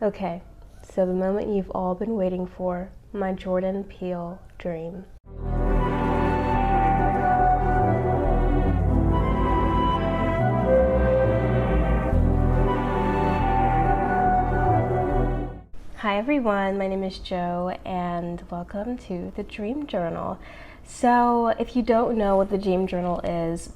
Okay, so the moment you've all been waiting for, my Jordan Peele dream. Hi everyone, my name is Jo and welcome to the Dream Journal. So if you don't know what the Dream Journal is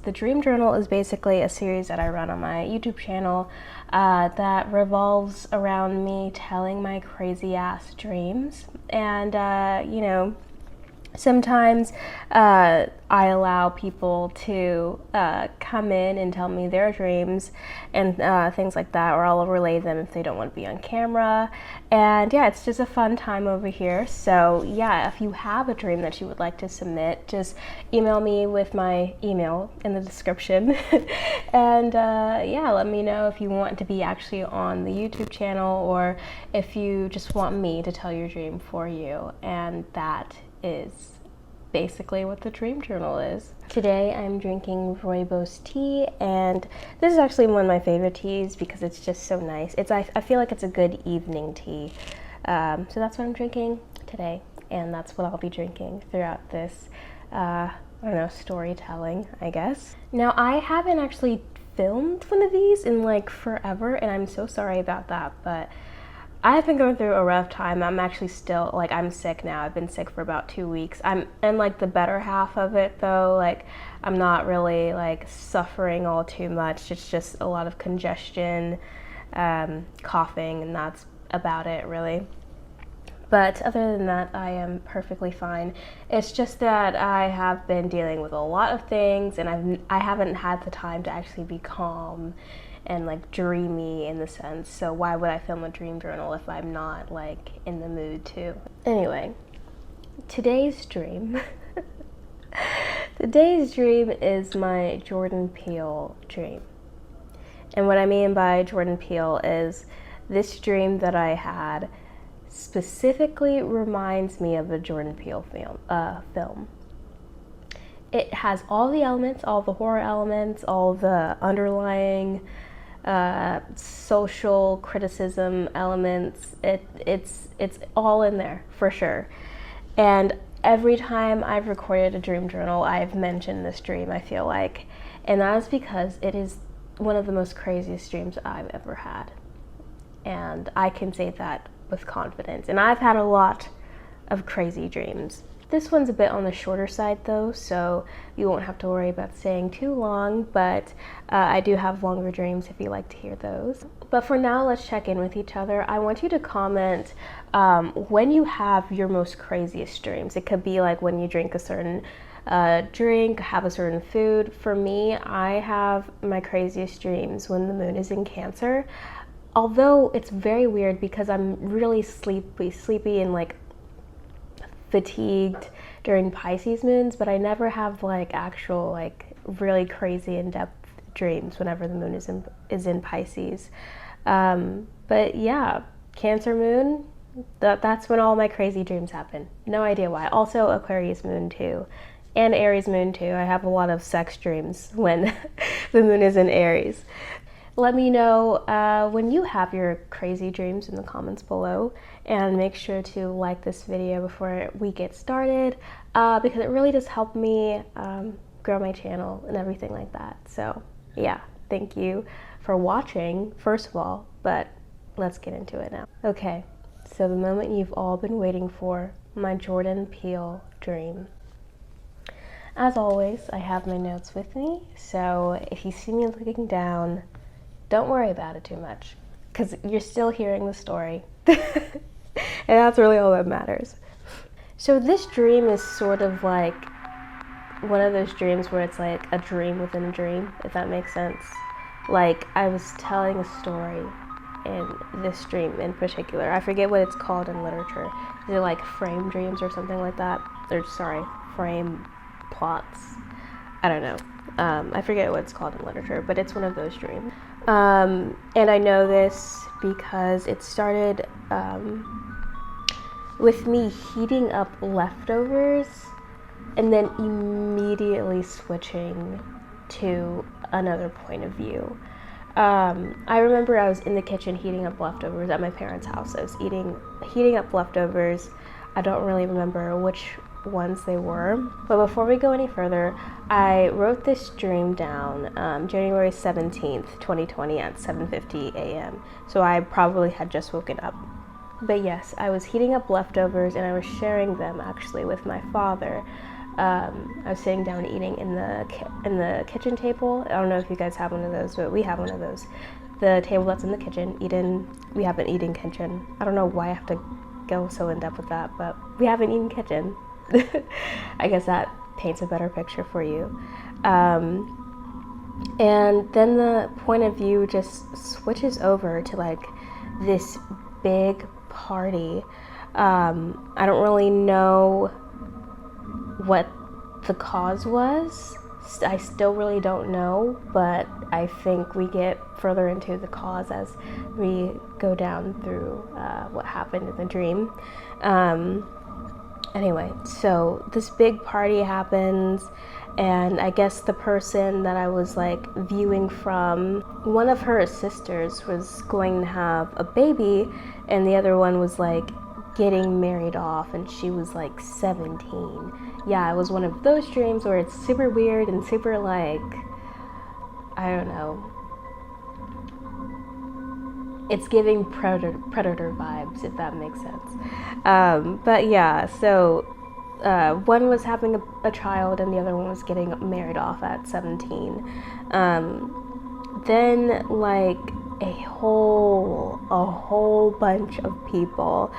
basically a series that I run on my YouTube channel that revolves around me telling my crazy ass dreams. And sometimes I allow people to come in and tell me their dreams and things like that, or I'll relay them if they don't want to be on camera. And yeah, it's just a fun time over here. So yeah, if you have a dream that you would like to submit, just email me with my email in the description. And yeah, let me know if you want to be actually on the YouTube channel or if you just want me to tell your dream for you. And that is basically what the Dream Journal is. Today I'm drinking rooibos tea, and this is actually one of my favorite teas because it's just so nice. I feel like it's a good evening tea. So that's what I'm drinking today, and that's what I'll be drinking throughout this, I don't know, storytelling, I guess. Now, I haven't actually filmed one of these in like forever, and I'm so sorry about that, but I've been going through a rough time. I'm actually still, like, I'm sick now. I've been sick for about 2 weeks. I'm in, like, the better half of it, though. Like, I'm not really, like, suffering all too much. It's just a lot of congestion, coughing, and that's about it, really. But other than that, I am perfectly fine. It's just that I have been dealing with a lot of things, and I haven't had the time to actually be calm and like dreamy in the sense. So why would I film a dream journal if I'm not like in the mood to? Anyway, today's dream is my Jordan Peele dream. And what I mean by Jordan Peele is this dream that I had specifically reminds me of a Jordan Peele film. It has all the elements, all the horror elements, all the underlying social criticism elements. It's all in there for sure. And every time I've recorded a dream journal, I've mentioned this dream, I feel like, and that is because it is one of the most craziest dreams I've ever had, and I can say that with confidence. And I've had a lot of crazy dreams. This one's a bit on the shorter side though, so you won't have to worry about staying too long, but I do have longer dreams if you like to hear those. But for now, let's check in with each other. I want you to comment when you have your most craziest dreams. It could be like when you drink a certain drink, have a certain food. For me, I have my craziest dreams when the moon is in Cancer. Although it's very weird because I'm really sleepy and like fatigued during Pisces moons, but I never have like actual like really crazy in-depth dreams whenever the moon is in Pisces. But yeah, Cancer moon, that's when all my crazy dreams happen. No idea why. Also Aquarius moon too, and Aries moon too. I have a lot of sex dreams when the moon is in Aries. Let me know when you have your crazy dreams in the comments below, and make sure to like this video before we get started because it really does help me grow my channel and everything like that. So yeah, thank you for watching first of all, but let's get into it now. Okay, so the moment you've all been waiting for, my Jordan Peele dream. As always, I have my notes with me, so if you see me looking down, don't worry about it too much, because you're still hearing the story. And that's really all that matters. So this dream is sort of like one of those dreams where it's like a dream within a dream, if that makes sense. Like I was telling a story in this dream in particular. I forget what it's called in literature. Is it like frame dreams or something like that? Or sorry, frame plots. I don't know. I forget what it's called in literature, but it's one of those dreams. And I know this because it started with me heating up leftovers and then immediately switching to another point of view. I remember I was in the kitchen heating up leftovers at my parents' house. I was heating up leftovers. I don't really remember which ones they were. But before we go any further, I wrote this dream down January 17th, 2020 at 7:50 a.m. So I probably had just woken up. But yes, I was heating up leftovers and I was sharing them actually with my father. I was sitting down eating in the kitchen table. I don't know if you guys have one of those, but we have one of those. The table that's in the kitchen. We have an eating kitchen. I don't know why I have to go so in depth with that, but we have an eating kitchen. I guess that paints a better picture for you. And then the point of view just switches over to like this big party. I don't really know what the cause was. I still really don't know, but I think we get further into the cause as we go down through what happened in the dream. Anyway, so this big party happens, and I guess the person that I was like viewing from, one of her sisters was going to have a baby, and the other one was like getting married off, and she was like 17. Yeah, it was one of those dreams where it's super weird and super like, I don't know, it's giving predator vibes, if that makes sense. But yeah, so one was having a child and the other one was getting married off at 17. Then like a whole bunch of people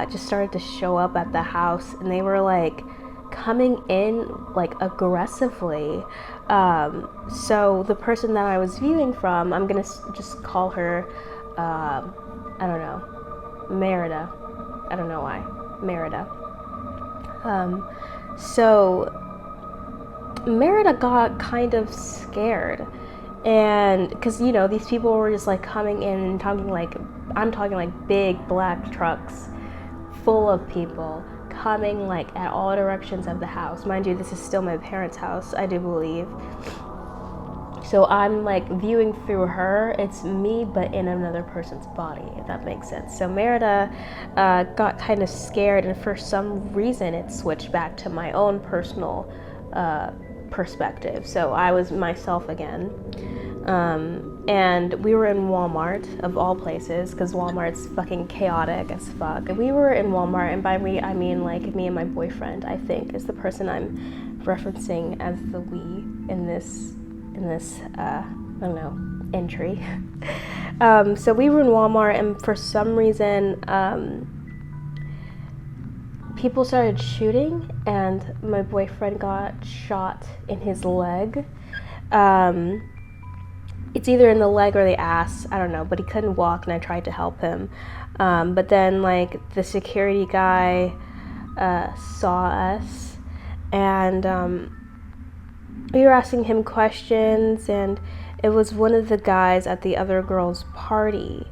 just started to show up at the house, and they were like coming in like aggressively. So the person that I was viewing from, I'm gonna just call her I don't know, Merida. I don't know why. Merida. So Merida got kind of scared, and because you know these people were just like coming in and talking like, I'm talking like big black trucks full of people coming like at all directions of the house. Mind you, this is still my parents' house, I do believe. So I'm like viewing through her. It's me, but in another person's body, if that makes sense. So Merida got kind of scared, and for some reason it switched back to my own personal perspective. So I was myself again. And we were in Walmart, of all places, because Walmart's fucking chaotic as fuck. And we were in Walmart, and by we, I mean like me and my boyfriend, I think, is the person I'm referencing as the we in this I don't know, entry. So we were in Walmart, and for some reason, people started shooting, and my boyfriend got shot in his leg. It's either in the leg or the ass, I don't know, but he couldn't walk, and I tried to help him. But then, like, the security guy saw us, and we were asking him questions, and it was one of the guys at the other girl's party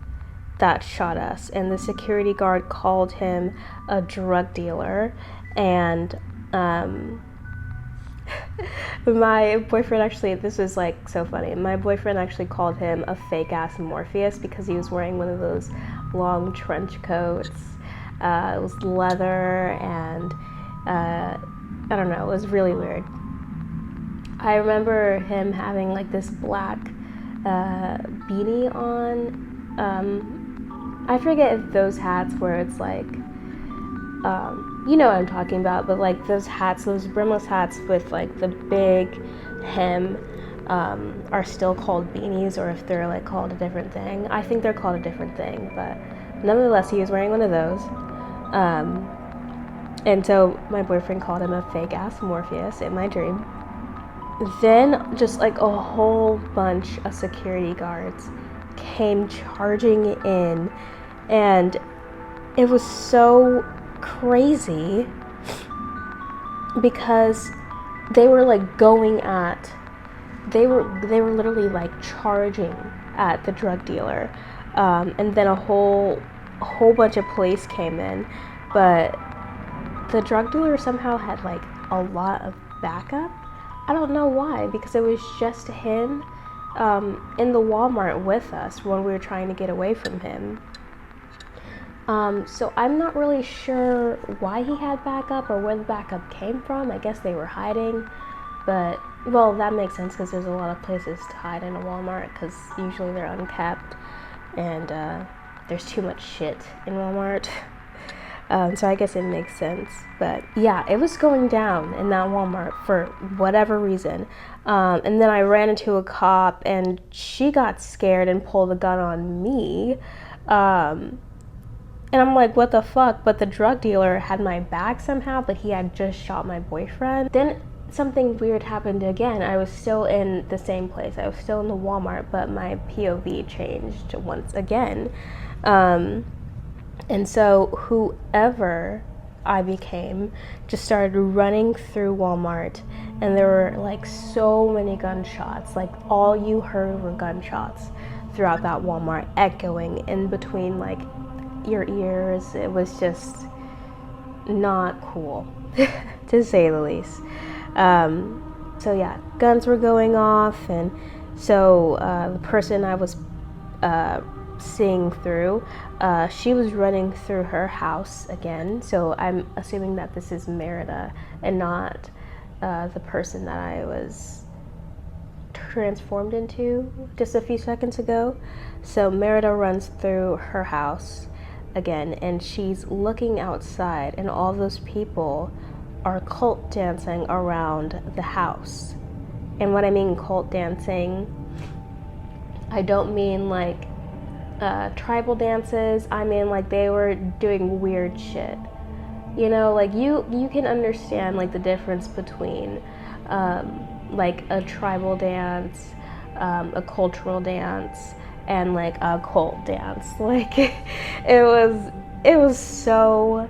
that shot us, and the security guard called him a drug dealer, and my boyfriend actually, this was like so funny, my boyfriend actually called him a fake ass Morpheus because he was wearing one of those long trench coats. It was leather, and I don't know, it was really weird. I remember him having like this black beanie on. I forget if those hats where it's like, you know what I'm talking about, but like those hats, those brimless hats with like the big hem, are still called beanies, or if they're like called a different thing. I think they're called a different thing, but nonetheless, he was wearing one of those. And so my boyfriend called him a fake ass Morpheus in my dream. Then just like a whole bunch of security guards came charging in, and it was so crazy because they were like they were literally like charging at the drug dealer, and then a whole bunch of police came in, but the drug dealer somehow had like a lot of backup. I don't know why, because it was just him in the Walmart with us when we were trying to get away from him. So I'm not really sure why he had backup or where the backup came from. I guess they were hiding, but well, that makes sense because there's a lot of places to hide in a Walmart because usually they're unkept and there's too much shit in Walmart. So I guess it makes sense. But yeah, it was going down in that Walmart for whatever reason. And then I ran into a cop and she got scared and pulled a gun on me. And I'm like, what the fuck? But the drug dealer had my bag somehow, but he had just shot my boyfriend. Then something weird happened again. I was still in the same place. I was still in the Walmart, but my POV changed once again. And so whoever I became just started running through Walmart, and there were like so many gunshots. Like all you heard were gunshots throughout that Walmart, echoing in between like your ears. It was just not cool to say the least. So yeah, guns were going off, and so the person I was seeing through, she was running through her house again. So I'm assuming that this is Merida and not the person that I was transformed into just a few seconds ago. So Merida runs through her house again, and she's looking outside, and all those people are cult dancing around the house. And what I mean cult dancing, I don't mean like tribal dances. I mean like they were doing weird shit. You know, like you can understand like the difference between like a tribal dance, a cultural dance, and like a cult dance. Like it was so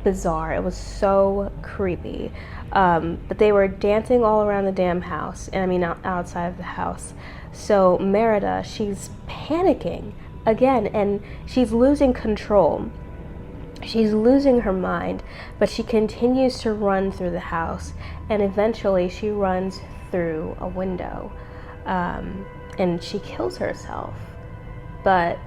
bizarre. It was so creepy. But they were dancing all around the damn house, and I mean outside of the house. So Merida, she's panicking again, and she's losing control. She's losing her mind, but she continues to run through the house, and eventually she runs through a window, and she kills herself. But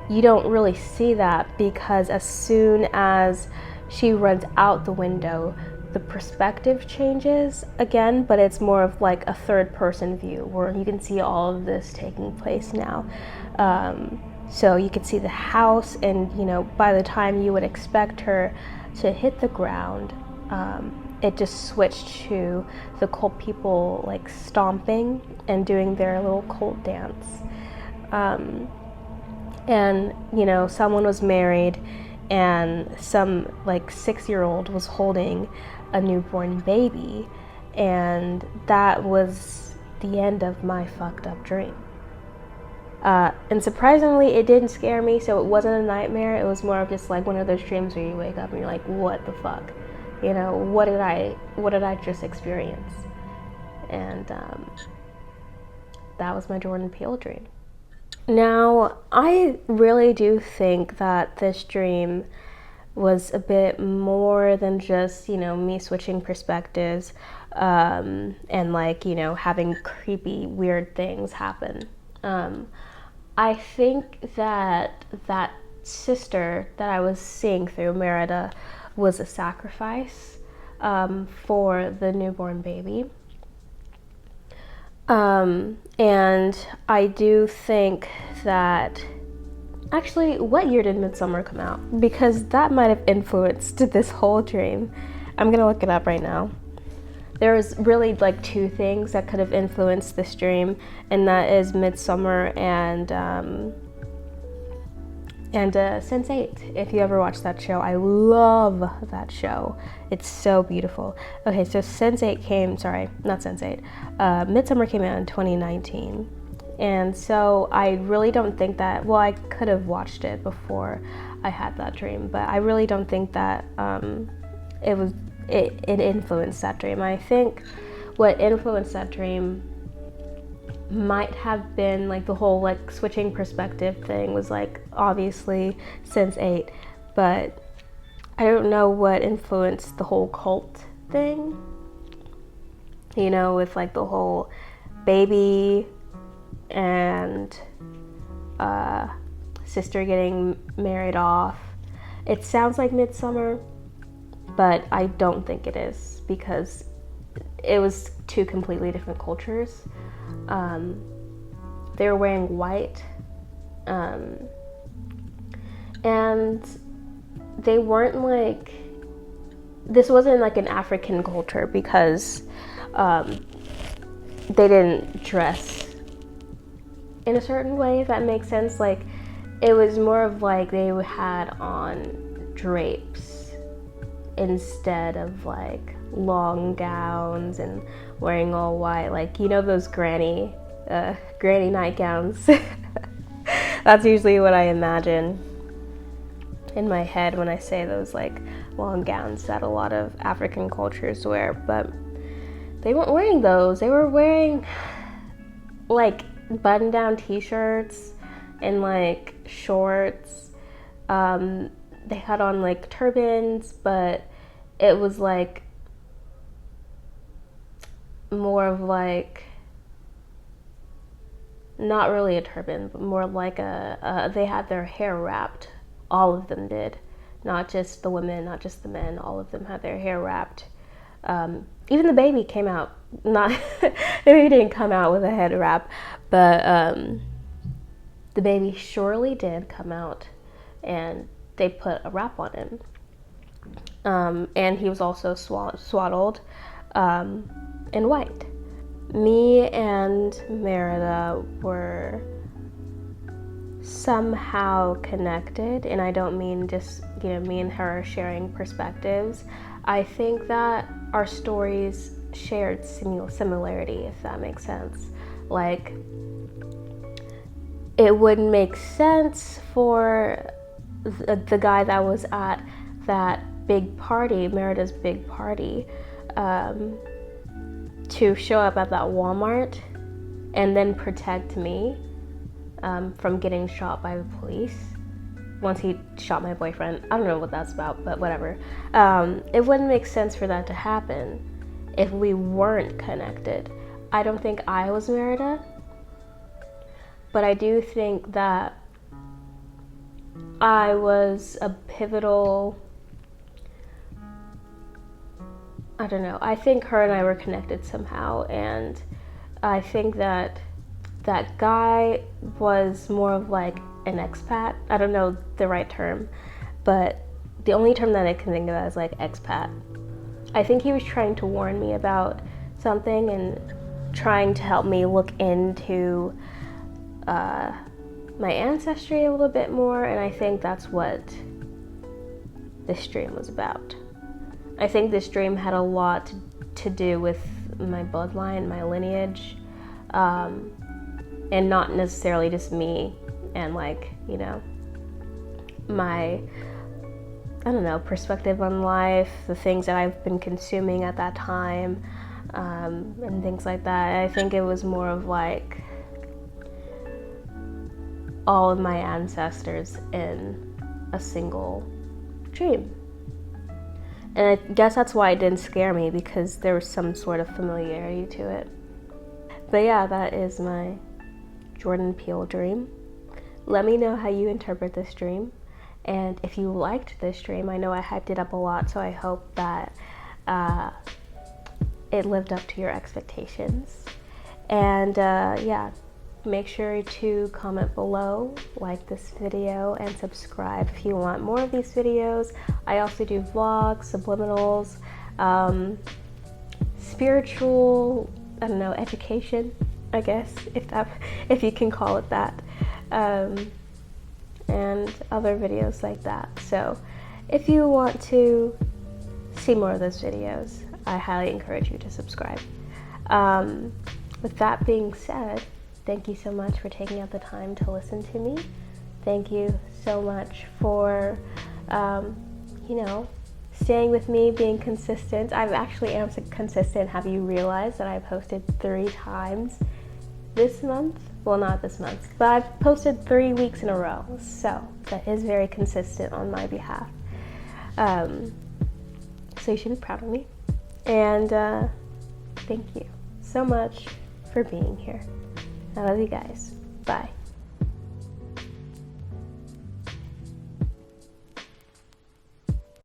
you don't really see that because as soon as she runs out the window, the perspective changes again, but it's more of like a third person view where you can see all of this taking place now. So you can see the house, and you know, by the time you would expect her to hit the ground, it just switched to the cult people like stomping and doing their little cult dance. And you know, someone was married, and some like 6-year-old was holding a newborn baby, and that was the end of my fucked up dream. And surprisingly, it didn't scare me, so it wasn't a nightmare. It was more of just like one of those dreams where you wake up and you're like, what the fuck? You know, what did I just experience? And that was my Jordan Peele dream. Now, I really do think that this dream was a bit more than just, you know, me switching perspectives, and like, you know, having creepy, weird things happen. I think that that sister that I was seeing through, Merida, was a sacrifice for the newborn baby. And I do think that, actually, what year did Midsummer come out? Because that might have influenced this whole dream. I'm gonna look it up right now. There was really like two things that could have influenced this dream, and that is Midsummer and Sense8. If you ever watched that show, I love that show. It's so beautiful. Okay, so Midsummer came out in 2019. And so I really don't think that, well, I could have watched it before I had that dream, but I really don't think that it influenced that dream. I think what influenced that dream might have been like the whole like switching perspective thing was like obviously Sense8, but I don't know what influenced the whole cult thing, you know, with like the whole baby and sister getting married off. It sounds like Midsummer, but I don't think it is, because it was two completely different cultures. They were wearing white, and they weren't like, this wasn't like an African culture, because they didn't dress in a certain way, if that makes sense. Like, it was more of like they had on drapes instead of like long gowns and wearing all white, like, you know, those granny nightgowns. That's usually what I imagine in my head when I say those like long gowns that a lot of African cultures wear. But they weren't wearing those. They were wearing like button-down t-shirts and like shorts. They had on like turbans, but it was like more of like, not really a turban, but more like they had their hair wrapped. All of them did, not just the women, not just the men. All of them had their hair wrapped. Even the baby came out, not the baby didn't come out with a head wrap, but the baby surely did come out, and they put a wrap on him. And he was also swaddled in white. Me and Merida were somehow connected, and I don't mean just, you know, me and her sharing perspectives. I think that our stories shared similarity, if that makes sense. Like, it wouldn't make sense for the guy that was at that big party, Merida's big party, to show up at that Walmart and then protect me from getting shot by the police once he shot my boyfriend. I don't know what that's about, but whatever. It wouldn't make sense for that to happen if we weren't connected. I don't think I was Merida, but I do think that I was a pivotal, I don't know, I think her and I were connected somehow, and I think that that guy was more of like an expat. I don't know the right term, but the only term that I can think of is like expat. I think he was trying to warn me about something and trying to help me look into my ancestry a little bit more, and I think that's what this dream was about. I think this dream had a lot to do with my bloodline, my lineage, and not necessarily just me and, like, you know, my, I don't know, perspective on life, the things that I've been consuming at that time, and things like that. I think it was more of like all of my ancestors in a single dream. And I guess that's why it didn't scare me, because there was some sort of familiarity to it. But yeah, that is my Jordan Peele dream. Let me know how you interpret this dream. And if you liked this dream, I know I hyped it up a lot, so I hope that it lived up to your expectations. And yeah, make sure to comment below, like this video, and subscribe if you want more of these videos. I also do vlogs, subliminals, spiritual, I don't know, education, I guess, if you can call it that, and other videos like that. So if you want to see more of those videos, I highly encourage you to subscribe. With that being said, thank you so much for taking out the time to listen to me. Thank you so much for, you know, staying with me, being consistent. I actually am consistent. Have you realized that I posted 3 times this month? Well, not this month, but I've posted 3 weeks in a row. So that is very consistent on my behalf. So you should be proud of me. And thank you so much for being here. I love you guys. Bye.